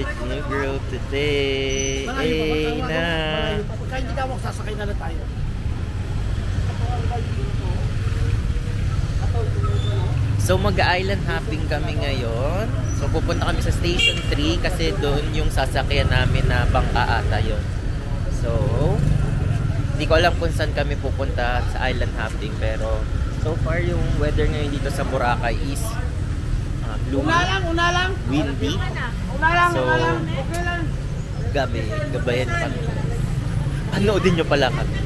the new girl today. Hey na. Pagka hindi ka sasakay na lang tayo. So mag-island hopping kami ngayon. So pupunta kami sa Station 3 kasi doon yung sasakyan namin na bangka ata yun. So hindi ko alam kung saan kami pupunta sa island hopping, pero so far yung weather ngayon dito sa Boracay is gloomy, windy. So gabayan kami. Panoodin nyo pala kami.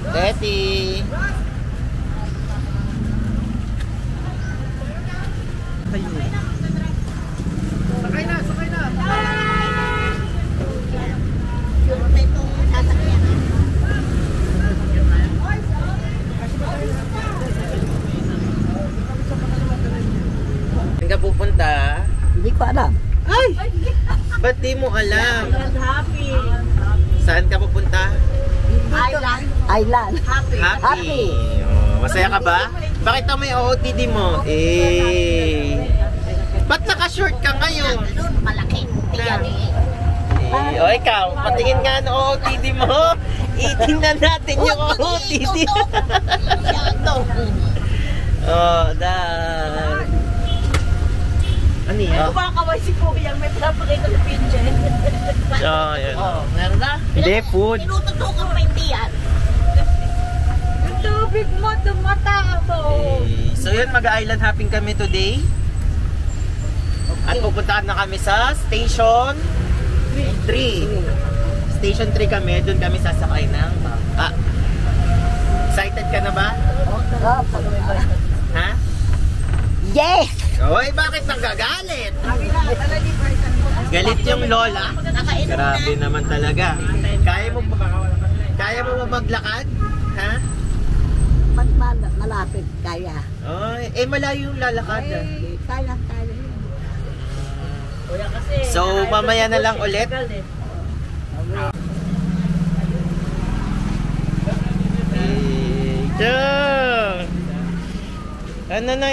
Teti. Sakay na, sakay na. Saan ka pupunta? Hindi ko alam. Ay! Ba't di mo alam? Happy. Saan ka pupunta? Island. Happy. Oh, masaya ka ba? Bakit ang may OOTD mo? Ba't naka-short ka ngayon? Malaki. Tiyan eh. O ikaw, patingin nga ng OOTD mo. Itingnan natin yung OOTD. Oh, dahil. Ano yan? Kumakaway si Kuya, may pinapakita sa pinchen. Oh, yan. Oh, meron na? Hindi, food. Tinututukan pa hindi yan. Yung tubig mo, tumatabo. So yun, mag-island hopping kami today. At pupuntahan na kami sa Station 3. Station 3 kami, doon kami sasakay ng bangka. Excited ka na ba? Ha? Yes! Oy, bakit nagagalit? Galit yung lola? Grabe naman talaga. Kaya mo ba maglakad? Ha? Pag malapit, kaya. Oy, malayo yung lalakad. Kaya. So, mamaya na lang ulit. Ano na?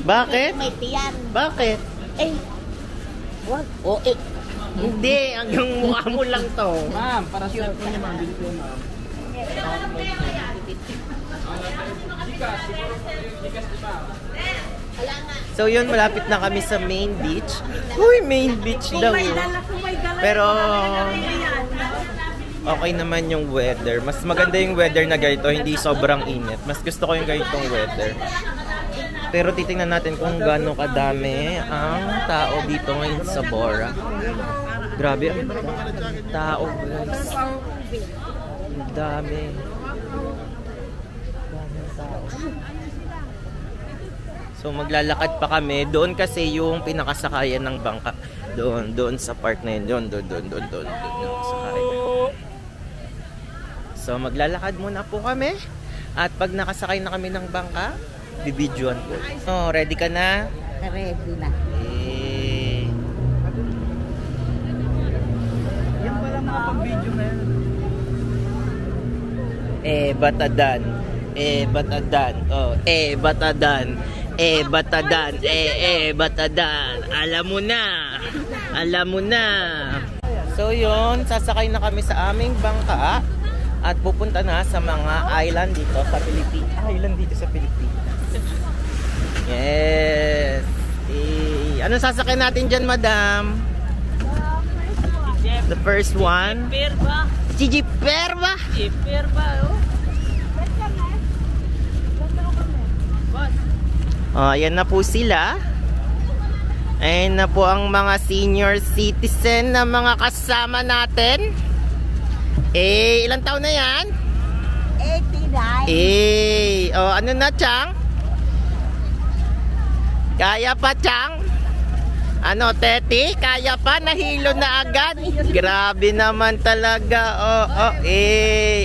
Bakit? May tiyan. Bakit? What? Oh, Hindi, hanggang mukha mo lang to. Ma'am, para sa po niya, ma'am. Dito, ma'am. So yun, malapit na kami sa main beach. Uy, main beach daw. Pero okay naman yung weather. Mas maganda yung weather na ganito, hindi sobrang init. Mas gusto ko yung ganitong weather. Pero titingnan natin kung gaano kadami ang tao dito ngayon sa Bora. Grabe ang tao, guys. Ang dami. So maglalakad pa kami. Doon kasi yung pinakasakayan ng bangka. Doon sa part na yun. Doon sakay. So maglalakad muna po kami. At pag nakasakay na kami ng bangka, bibidyoan ko. Oh, ready ka na? Ready na. Yan pala mga pag-video na yan. Batadan. Batadan. Oh, batadan. Batadan. Alam mo na. So yun, sasakay na kami sa aming bangka at pupunta na sa mga island dito sa Pilipinas. Island dito sa Pilipinas. Yes. Anong sasakay natin dyan, madam? The first one. Jijiperba. Oh, ayan na po sila. Ayan na po ang mga senior citizen na mga kasama natin. Ilang taon na yan? 89. Oh, ano na, Chang? Kaya pa, Chang? Ano, Teti? Kaya pa? Nahilo na agad? Grabe naman talaga.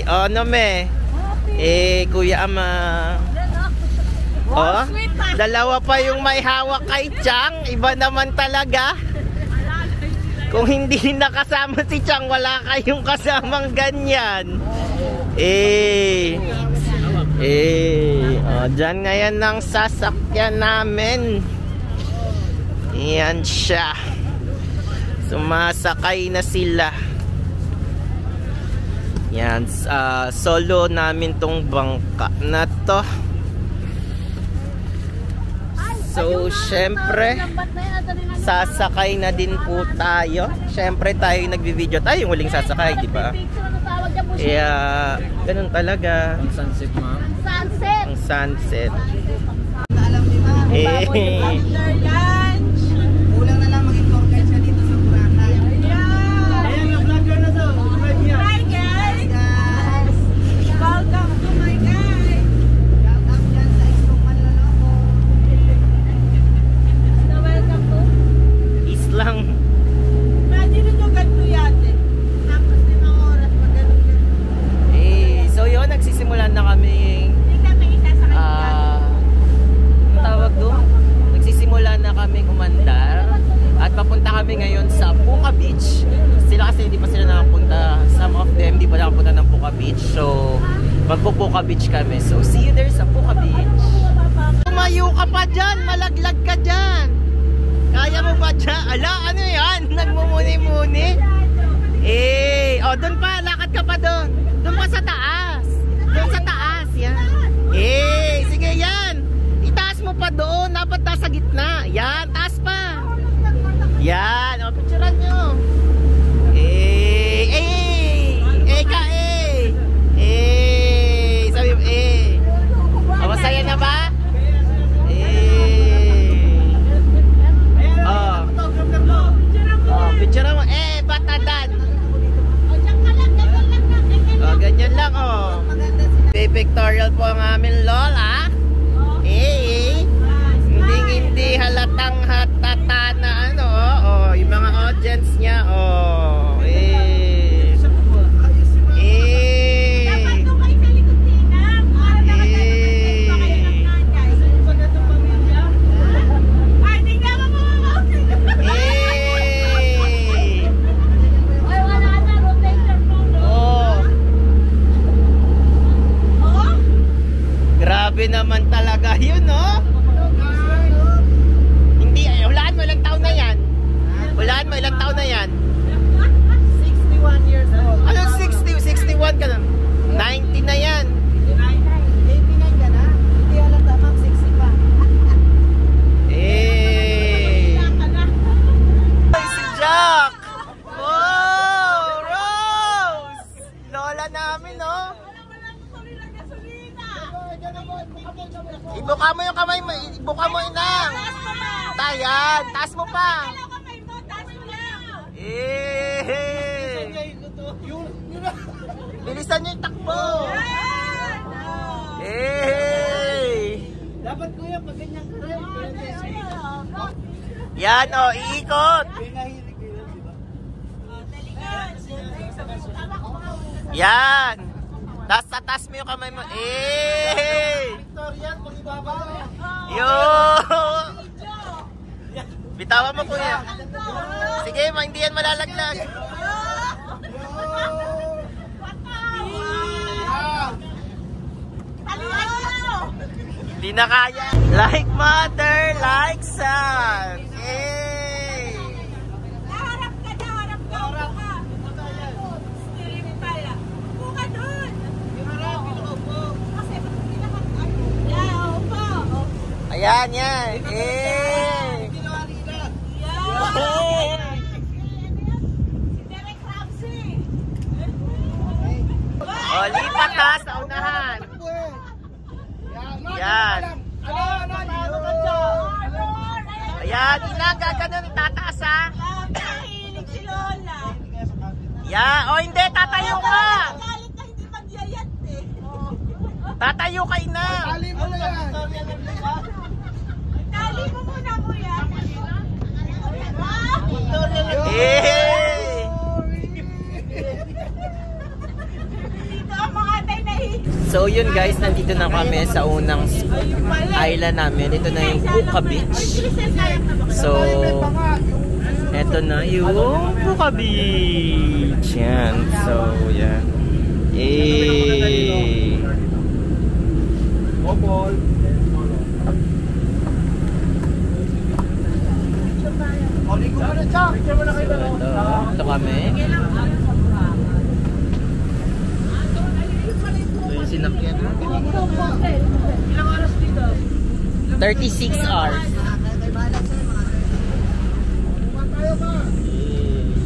Ano me? Kuya Ama. Oh, dalawa pa yung may hawak kay Chang. Iba naman talaga. Kung hindi nakasama si Chang, wala kayong kasamang ganyan. Dyan ngayon ng sasakyan namin. Yan siya. Sumasakay na sila. Yan, solo namin tong bangka na to. So, syempre, sasakay na din po tayo. Syempre, tayo yung nagbi-video. Tayo yung huling sasakay, di ba? Kaya, ganun talaga. Ang sunset, ma'am. Sunset. Ang sunset. Kulang na lang maging tour guide siya dito sa Boracay. Ayan, vlogger na to. Hi guys! Welcome to my guys! Welcome dyan sa Islong Manloloko. Welcome to? Islang. Imagine nyo ganito yate. Tapos 5 oras pag ganun. So yun, nagsisimula na kami. Hindi kami isa sa kanila. Ang tawag doon? Nagsisimula na kami umandar. At papunta kami ngayon sa Puka Beach. Sila kasi hindi pa sila nakapunta. Some of them hindi pa nakapunta ng Puka Beach. So, magpo-Puka Beach kami. So, see you there sa Puka Beach. Tumayo ka pa dyan! Malaglag ka dyan! Kaya mo ba dyan? Ala, ano yan? Nagmumuni-muni? Doon pa. Lakad ka pa doon. Doon pa sa taas. Doon sa taas. Yan. Sige yan. Itaas mo pa doon. Dapat nasa gitna. Yan, taas pa. Yan, picturean nyo. Sabi mo, masaya na ba? Picturean mo, batadan. Ganyan lang, Pictorial po ang aming lola. Hindi halatang hatata na yung mga audience niya, Dapat doon kayo sa likod tinang. Ay, tingnan mo mga Ay, wala na. Rotation mo. Grabe naman talaga yun, Hindi, hulaan mo ilang taon na yan. Hulaan mo ilang taon na yan. 61 years old. Ano 60? 61 ka na. 90 na yan. 89 ka na? Hindi halata, ma'am. 60 pa. Si Jack! Wow! Rose! Lola namin, Ibuka mo yung kamay mo. Ibuka mo, inang. Tayan. Taas mo pa. Bilisan nyo yung takbo. Dapat kuya, pag ganyan ka rin. Yan, iikot. Pinahilig yun, di ba? Yan. Taas mo yung kamay mo. Victorian, pag-ibaba. Yo! Bitawan mo, kuya. Sige, hindi yan malalaglag. Hindi na kaya. Like mother, like son. Naharap ka. Harap ka. Steering pala. Buka doon. Kasi upo. Ayan, yan. Derek Ramsey. Lipat sa unahan. Yan. Ayan, inang, gaganon, itataas, Nahilig si Lola. Yan, hindi, tatayo ka. Galit na hindi magyayat Tatayo ka, inang. Tali mo na yan. Tali mo muna, kuya. So yun guys, nandito na kami sa unang island namin. Ito na yung Puka Beach. So, ito na yung Puka Beach. Yan. So, yan. Eh. Ito kami. So, yung sinakyan natin. Ilang oras dito? 36 hours.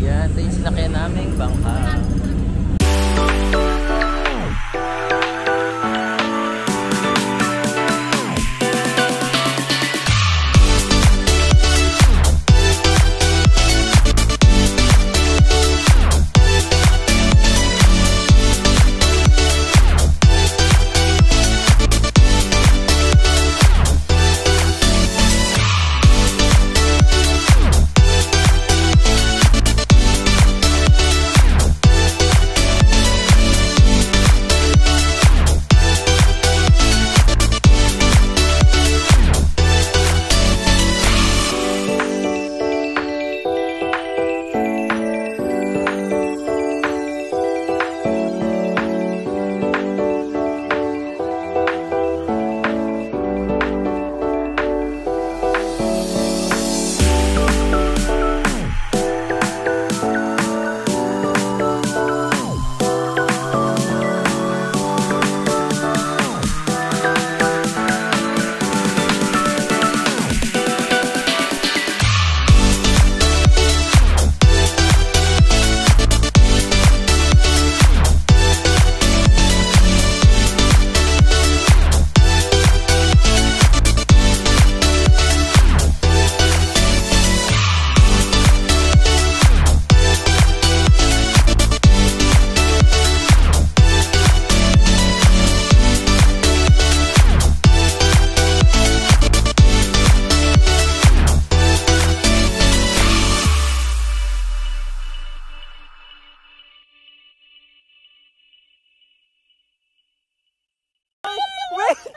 Yan, ito yung sinakyan namin bangka.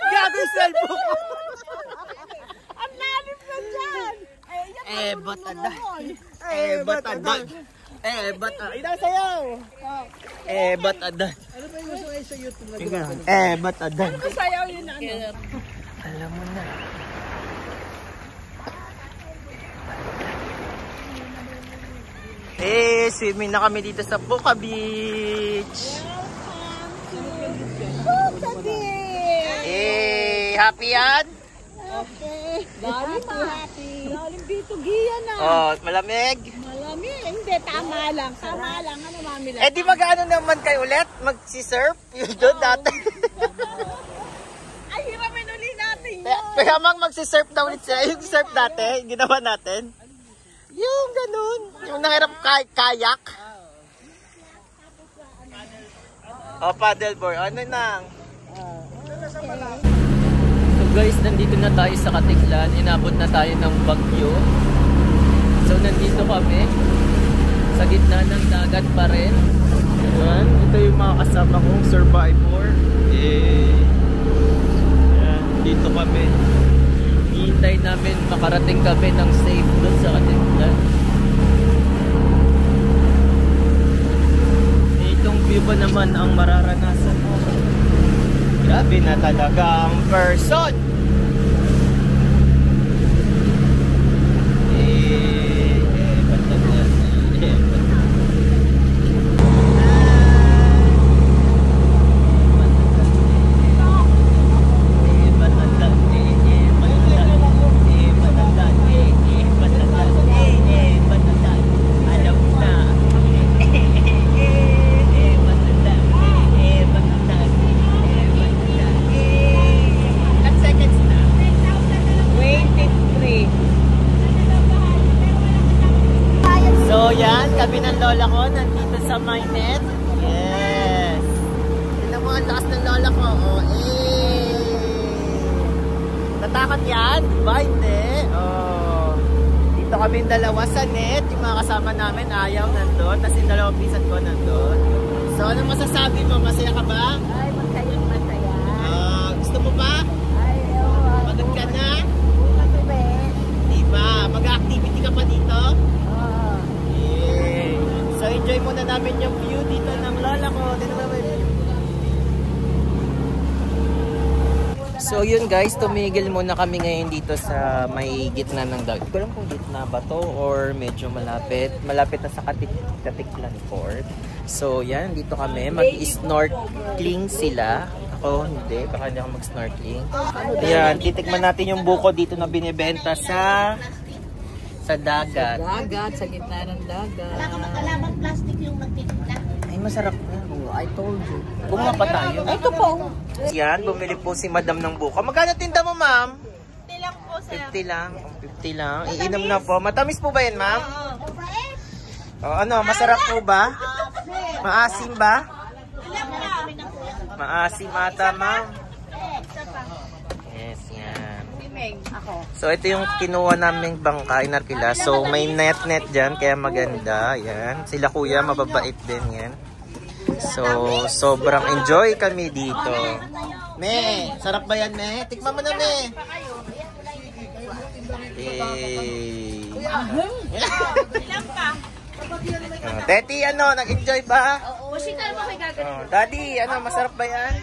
Gago yung cellphone ko. Ang lalim na dyan! Batadag. Batadag. Batadag. Inasayaw! Batadag. Ano ba yung gusto kayo sa YouTube na Batadag. Ano sayaw yun na ano? Alam mo na. Swimming na kami dito sa Puka Beach. Puka Beach! Happy yan? Okay. Galing happy. Galing dito, giya na. Oh, malamig? Malamig. Hindi, tama lang. Tama lang. Ano, mami lang? Di mag-ano naman kayo ulit? Mag-surf? Yun doon dati. Ay, hiramin uli natin yun. Kaya mag-surf na ulit siya. Yung surf dati, yung ginawa natin. Yung ganun. Yung nangirap kayak. Paddleboard. Ano nang? So guys, nandito na tayo sa Katiklan. Inabot na tayo ng bagyo. So nandito kami. Sa gitna ng dagat pa rin. Ayan. Ito yung mga kasama kong survivor. Ayan. Dito kami. Hihintay namin makarating kami ng safe doon sa Katiklan. Itong view ba naman ang mararanasan mo? Grabe na talaga ang person! Kami ng lola ko nandito sa Mainet. Yes. Tignan mo ang lakas ng lola ko. Natakot yan? Ba? Hindi. Dito kami dalawa sa net. Yung mga kasama namin ayaw nandun. Tapos yung dalawang pisan ko nandun. So, ano masasabi mo? Masaya ka ba? Ay, masaya. So yun guys, tumigil muna kami ngayon dito sa may gitna ng dagat. Hindi ko alam kung gitna ba to or medyo malapit. Malapit na sa Katiklan Port. So yan, dito kami. Mag-snorkeling sila. Ako hindi, baka hindi ako mag-snorkeling. Ayan, titikman natin yung buko dito na binibenta sa dagat. Dagat, sa gitna ng dagat. Wala ka magkalabang plastic yung nagtitinda. Ay, masarap na. I told you. Bumaba pa tayo. Ay, ito po. Yan, bumili po si Madam ng buko. Magkano tinda mo, ma'am? 50 lang po, sir. 50 lang. 50 lang. Iinom na po. Matamis po ba yan, ma'am? Oh, ano, masarap po ba? Maasim ba? Maasim ata, ma'am. Yes, yan. So, ito yung kinuha naming bangka, inarkila. So, may net-net dyan, kaya maganda. Yan. Sila kuya, mababait din yan. So, sobrang enjoy kami dito. Me, sarap ba yan, Me? Tikman mo na, Me. Teti, ano, nag-enjoy ba? Oo, sikal mo kay gagawin. Daddy, ano, masarap ba yan?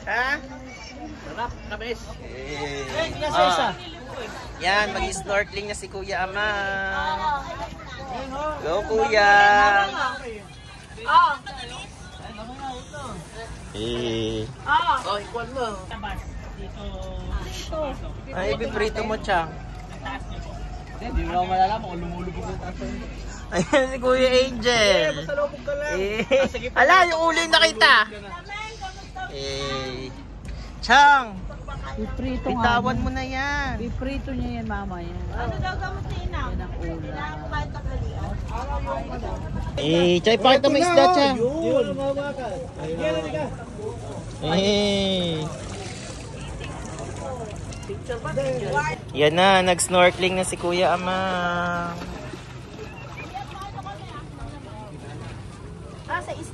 Ha? Sarap, kabis. Yan, mag-snorkeling na si Kuya Ama. Go, Kuya. Oh, ikuan mo. Ay, ibibrito mo, Chang. Hindi mo malalaman kung lumulubog yung taso. Ayan si Kuya Angel. Masalubog ka lang. Ala, yung ulo yung nakita. Chang, Iprito nga. bitawan mo na yan. Iprito niya yan, mama. Yan. Ano daw gamot ni Ina? Yan ang ulam. Kumain ka kalian. Chay, pakita mo isda, Chang. Yun, mawakan. Yan, ka. Yan na, nag-snorkeling na si Kuya Ama.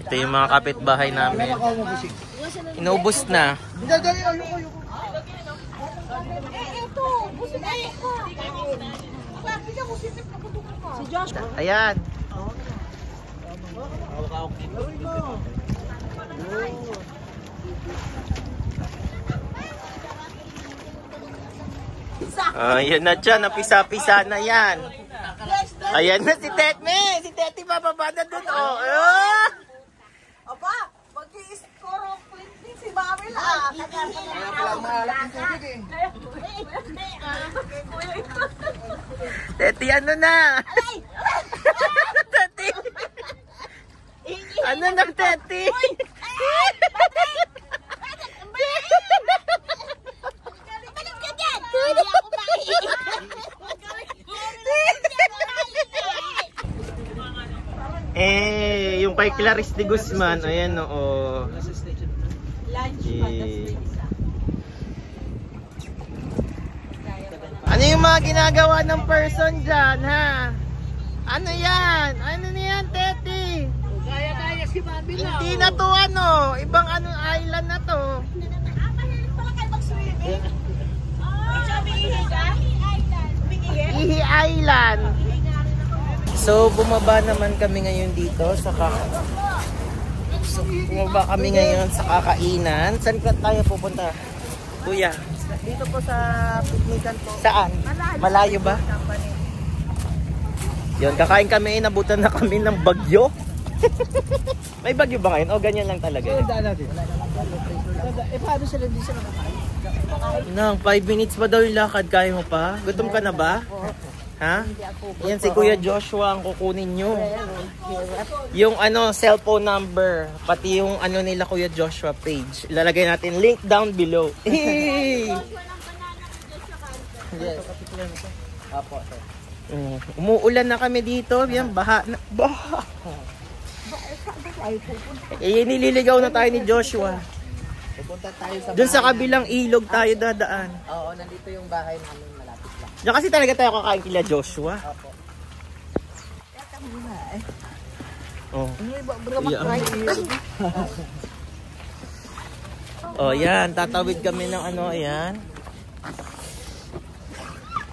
Ito yung mga kapitbahay namin. Inubos na. Si Josh. Ayan. Ayan na dyan, napisa-pisa na yan. Ayan na si Tetme. Si Teti bababa na dun. Oh. Aba, mag-i-score of cleansing si Mami lang. Teti, ano na? Teti. Ano na, Teti? Balik ka dyan! Hindi ako makinig. Yung kay Clarice de Guzman, ayan oo. Ano yung mga ginagawa ng person dyan, ha? Ano yan? Ano na yan, Teti? Kaya si Mami lang. Hindi na to ano, ibang ano island na to. Mahilig pala kayo mag-swimming. Sabi ka? Ihi Island. So, bumaba naman kami ngayon dito sa bumaba kami ngayon sa kakainan. Saan ka tayo pupunta? Kuya? Dito po sa picnican po. Saan? Malayo ba? Yun, kakain kami, inabutan na kami ng bagyo. May bagyo ba ngayon? O ganyan lang talaga? Daan natin. Paano sila di sila nakakain? Nang, 5 minutes pa daw yung lakad. Kaya mo pa? Gutom ka na ba? Ha? Yan si Kuya Joshua ang kukunin nyo. Yung ano, cellphone number. Pati yung ano nila Kuya Joshua page. Ilalagay natin link down below. Hey! Yes. Apo. Umuulan na kami dito. Yan, baha na. Baha. Nililigaw na tayo ni Joshua. Pupunta tayo sa Doon sa kabilang ilog tayo dadaan. Oo, nandito yung bahay namin malapit lang. Diyan kasi talaga tayo kakain kila Joshua. Opo. Oh. Oh, yan. Tatawid kami ng ano, ayan.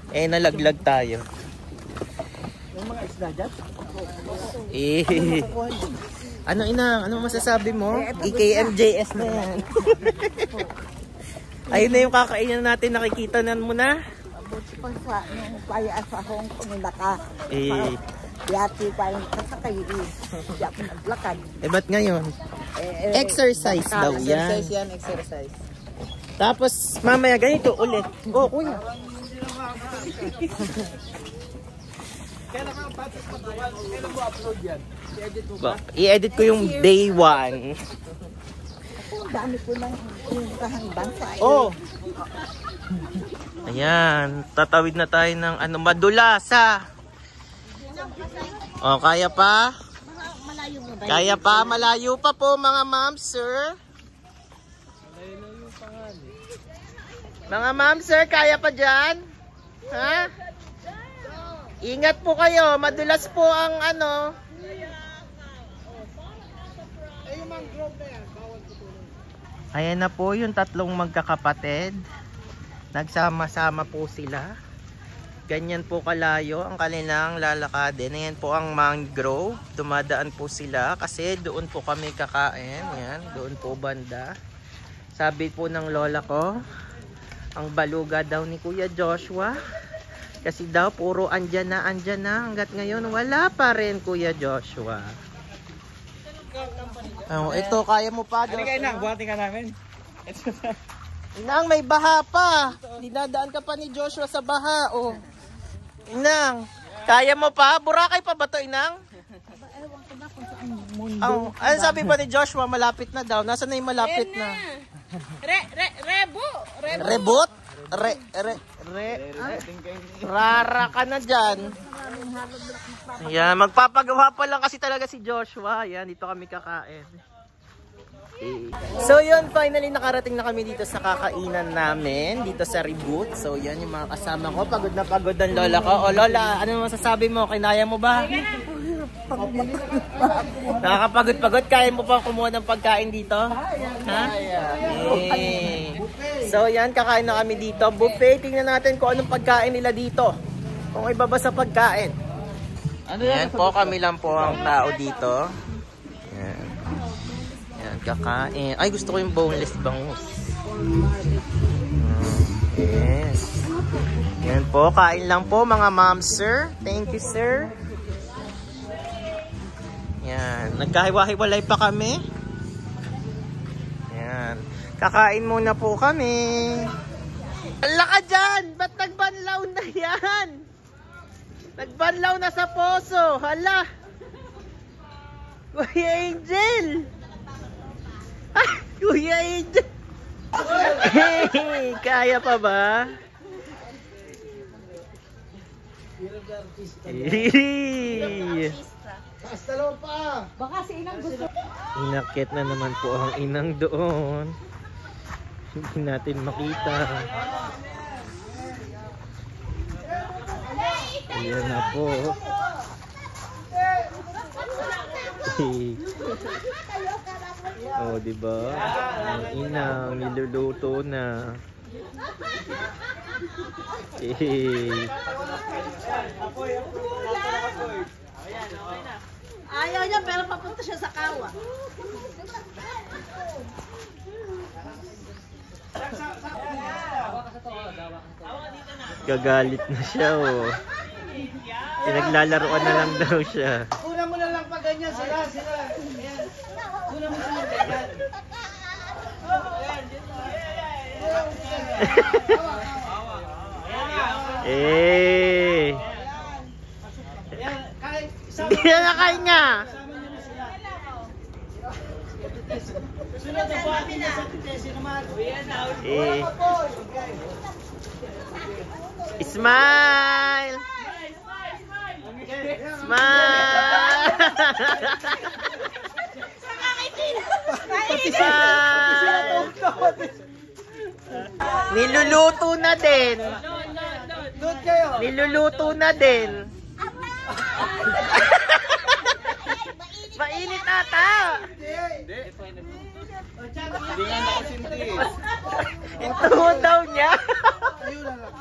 Nalaglag tayo. Yung mga isda dyan? Ano inang? Ano masasabi mo? EKMJS na yan. Ayun na yung kakainan natin, nakikita na mo na. Mabuti pa sa nung paya sa Hong Kong naka. Eh, Yati pa yung kasakay. Hindi ako naglakad. ba't ngayon? Exercise daw yan. Exercise yan, exercise. Tapos mamaya ganito ulit. Oh, kuya. Kailan ka patas patuwan? Kailan mo upload yan? I-edit mo ba? I-edit ko yung day 1. Ang dami ko ng pinuntahan bansa. Oh. Ayan, tatawid na tayo ng ano, Madulasa. Oh, kaya pa? Kaya pa, malayo pa po mga ma'am, sir. Mga ma'am, sir, kaya pa dyan? Ha? Ingat po kayo, madulas po ang ano. Ayan na po yung tatlong magkakapatid. Nagsama-sama po sila. Ganyan po kalayo ang kanilang lalakadin. Ayan po ang mangrove. Dumadaan po sila kasi doon po kami kakain. Ayan, doon po banda. Sabi po ng lola ko, ang baluga daw ni Kuya Joshua. Kasi daw puro andyan na. Hanggat ngayon wala pa rin Kuya Joshua. Oh, ito kaya mo pa, Joshua. Halika Inang, buhatin ka namin. Inang, may baha pa. Dinadaan ka pa ni Joshua sa baha. Oh. Inang, kaya mo pa? Boracay pa ba to, Inang? Ewan ko na kung saan mundo. Oh, ano sabi pa ni Joshua? Malapit na daw. Nasaan na yung malapit na? Rebot? Rara ka na dyan. Ayan, magpapagawa pa lang kasi talaga si Joshua. Ayan, dito kami kakain. So yun, finally nakarating na kami dito sa kakainan namin, dito sa Reboot. So yan yung mga kasama ko, pagod na pagod ang lola ko. O lola, ano masasabi mo? Kinaya mo ba? Nakakapagod-pagod, kaya mo pa kumuha ng pagkain dito? Ha? Eh. So yan, kakain na kami dito. Buffet, tingnan natin kung anong pagkain nila dito. Kung iba ba sa pagkain. Yan po, kami lang po ang tao dito. Yan. Yan, kakain. Ay, gusto ko yung boneless bangus. Yes. Yan po, kain lang po mga ma'am, sir. Thank you, sir. Yan, nagkahiwa-hiwalay pa kami. Yan. Kakain muna po kami. Ala ka dyan! Ba't nagbanlaw na yan? Nagbanlaw na sa poso. Hala! Kuya Angel! Ah, Kuya Angel! Hey, kaya pa ba? Hey. Baka si Inang gusto. Inakit na naman po ang inang doon. Hindi natin makita. Ayan na po. Oh, diba? Ang inang niluluto na. Ayaw niya pero papunta siya sa kawa. Gagalit na siya, oh. Pinaglalaroan na lang daw siya. Una mo na lang pa ganyan sila. Ayan. Una mo na lang ganyan. Eh. Hindi na nakain nga. Sunod na buhatin niya sa titesi naman. Eh. Smile! Smile! Smile! Niluluto na din. Doon kayo. Niluluto na din. Mainit ata. Hindi nga nakasinti. Ito daw niya. Ayun na lang.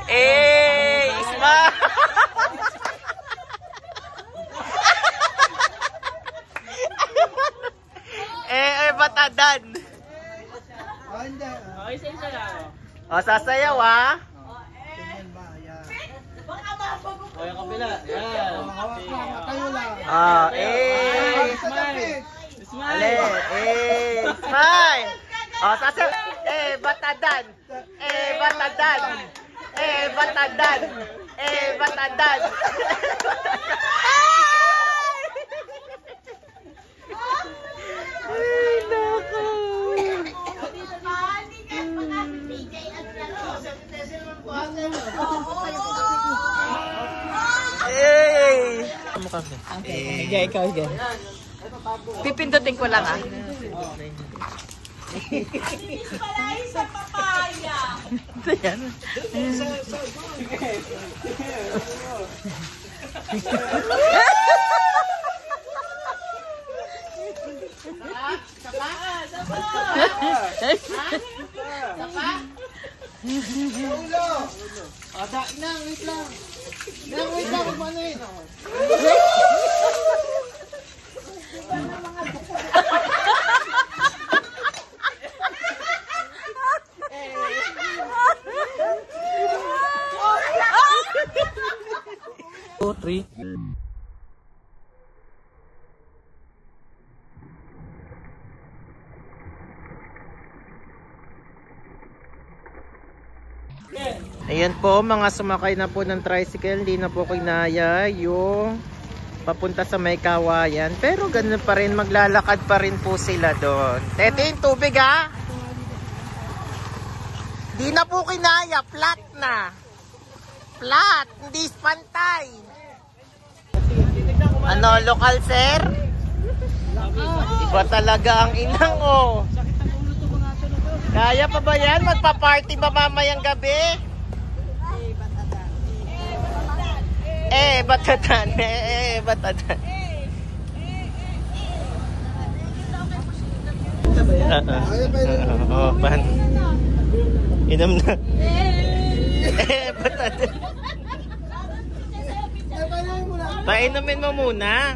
Eh, smile! batadan. Ah, hindi. O, sasayaw ha. Tingnan ba? Yan. Baka mabago O, yung kabila. Yan. Hawak lang. Tayo lang. Smile. Smile. O, sasayaw. Batadan. Batadan. Batadan. Batadan. Ay, naku. Okay, ikaw. Pipindutin ko lang ah. Palay sa papaya. Yan. Wait lang. Wait lang. Kumanin. Ayan po, mga sumakay na po ng tricycle, hindi na po kinaya yung papunta sa may kawayan. Pero ganun pa rin, maglalakad pa rin po sila doon. Tete, yung tubig ha? Di na po kinaya, flat na. Flat, hindi pantay. Ano, lokal sir? Iba talaga ang inang oh. Kaya pa ba yan? Magpa-party ba mamayang gabi? Batadan. Batadan. Oh, pan. Inom na. Batadan. Painumin mo muna.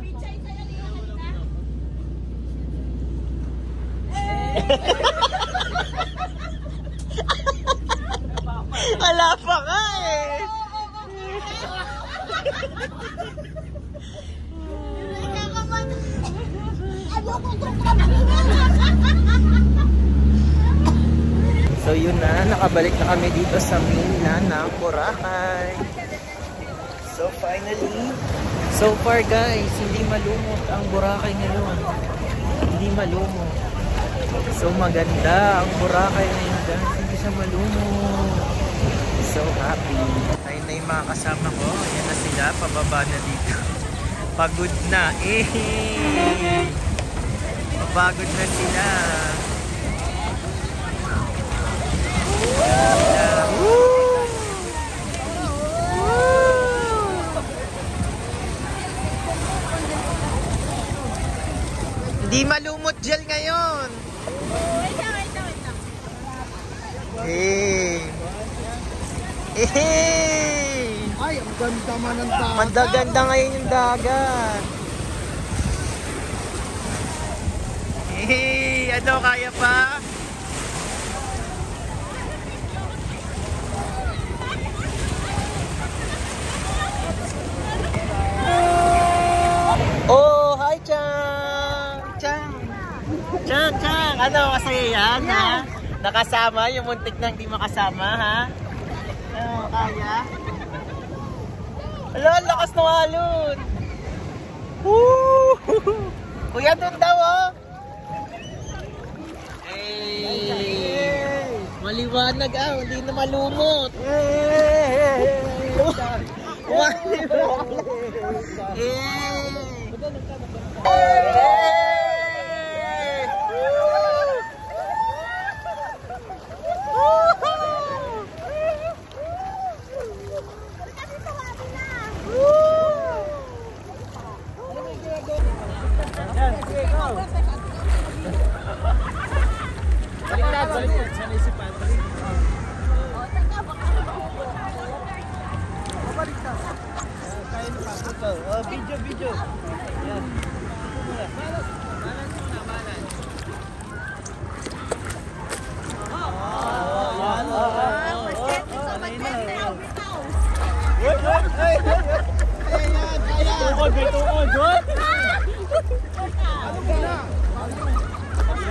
Wala pa nga eh. So yun na, nakabalik na kami dito sa mainland ng Boracay. So finally, so far guys, hindi malumot ang Boracay ngayon. Hindi malumot. So maganda ang Boracay ngayon guys, hindi siya malumot. So happy. Ayun na yung mga kasama ko. Ayan na sila, pababa na dito. Pagod na. Pagod na sila. Hindi malumot gel ngayon. Wait lang. Ay, ang ganda man ng dagat. Mandaganda ngayon yung dagat. Ano, kaya pa? Oh, hi Chang! Chang! Ano, masaya yan, ha? Nakasama, yung muntik na hindi makasama, ha? Ano, kaya? Ala, lakas ng alon! Woo! Kuya, doon daw, oh! Hey! Maliwanag, hindi na malumot! Baliktad. Sanay si Patrick. Baliktad. Kaya na Patrick. Video. Yan. Balance muna.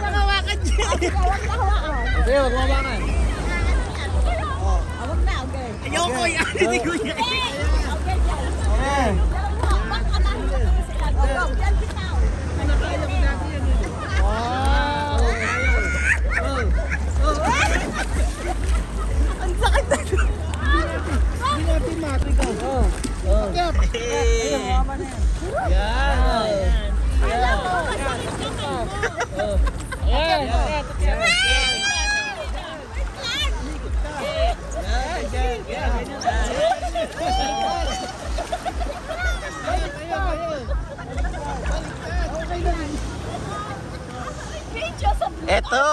Nakawakan dyan. Sige, wag mabangan. Awag na, okay. Ayoko yan. Hindi ko yan. Okay, dyan. Bak ka na. Go, dyan bitaw. Ang sakit na. Hindi natin matigaw. Akyat. Ayun, mama na yan. Yan. Alam mo, masakit na kayo. Yan. Eto.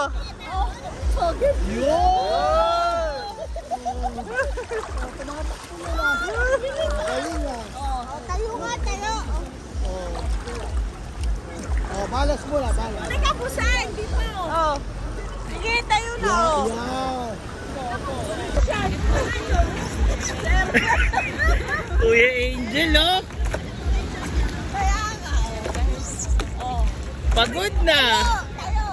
Tayo nga, tayo. Oh, balas mo na, balas. Teka po saan? Dito. Sige, tayo na. Yan. Kuya Angel, oh. Kaya nga. Oh. Pagod na. Tayo.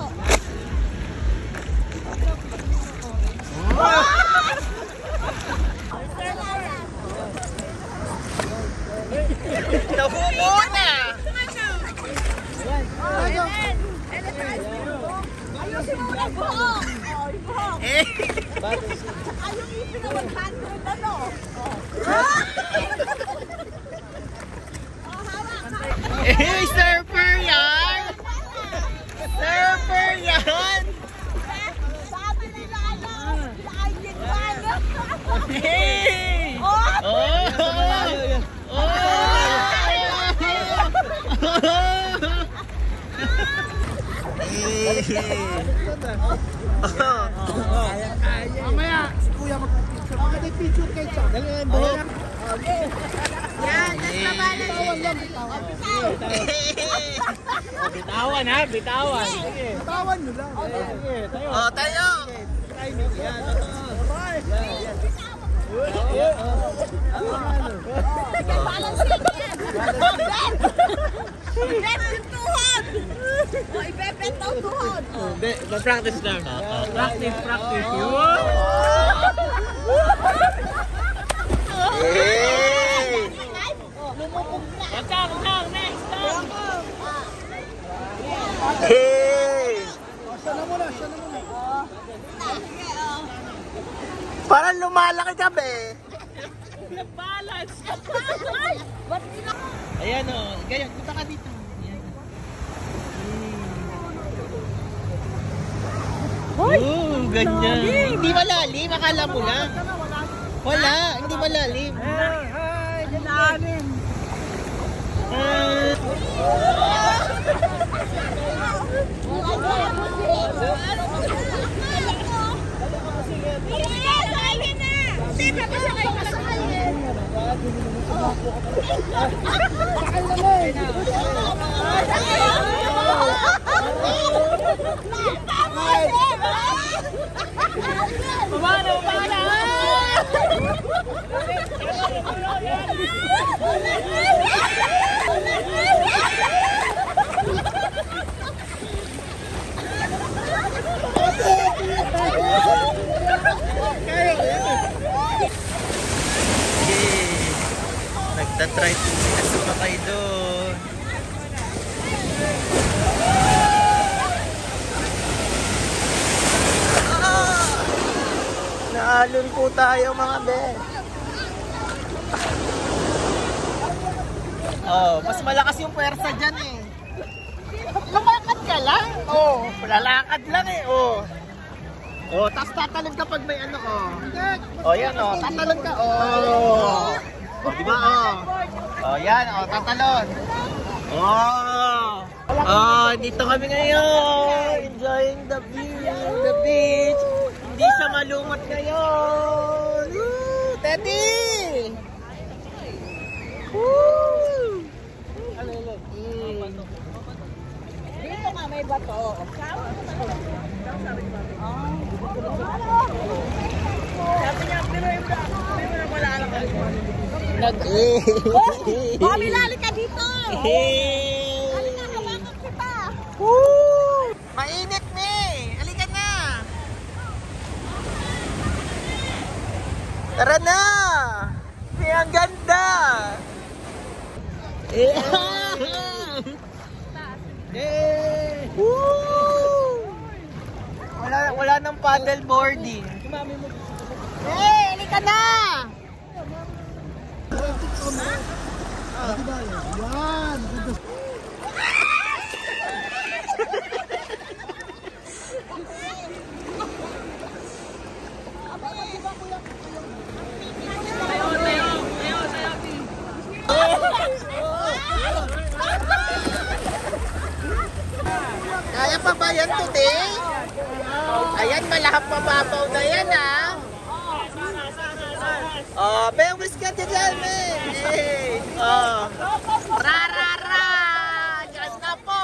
Nabubo na. Ayusin mo na buhok. Oh, yung buhok. Ay, yung ipin na 100, ano? Surfer yan. Surfer yan. Sabi nila, ano? Lightning man. Hey. Oh! Mamaya, si Kuya mag-picture. Makapag-picture kayo siya. Dali na yung buhok. Yan, nasa balan. Bitawan lang, bitawan. Bitawan ha, bitawan. Sige, bitawan nyo lang. Sige, tayo. Oh, tayo. Timing, yan. Alright. Yan. Sige, balancing yan. Ben, yung tuhod. O, ibebet daw tuhod. Hindi, mag-practice lang. Practice. Hey. Lumubog na. Next. Hey. Siya na muna. Sige, oh. Parang lumalaki ka, be. Balance. Ba't nila? Ayan, oh. Ganyan, punta ka dito. Ayan. Ganyan. Hindi malalim, akala mo lang. Wala, hindi malalim. Dalamin. Nagtatry po sila sumakay doon. Naalon po tayo mga be. Oh, mas malakas yung puwersa dyan eh. Lumakad ka lang. Oh, lalakad lang eh. Oh. Oh, tapos tatalon ka pag may ano oh. Oh, yan oh, tatalon ka. Oh. Oh, di ba oh? Oh, yan oh, tatalon. Oh. Oh, dito kami ngayon. Enjoying the beach. Hindi siya malumot ngayon. Woo! Teddy! Woo! Dito nga may bato. Sabi niya, pero na wala lang ka. Mami, lali ka dito. Lali na, hawakan kita. Halika na! Eh, ang ganda! Eh! Woo! Wala nang paddle boarding. Eh, halika na! Kaya pa ba yan today? Ayan, malahap mababaw na yan, ha? Oh, bewis ka dyan, men! Hey! Oh! Ra, ra, ra! Diyan na po!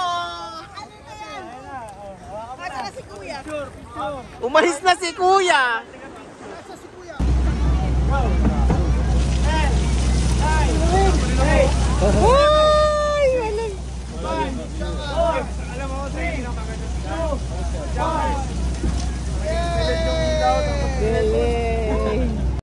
Ano na si Kuya? Umalis na si Kuya!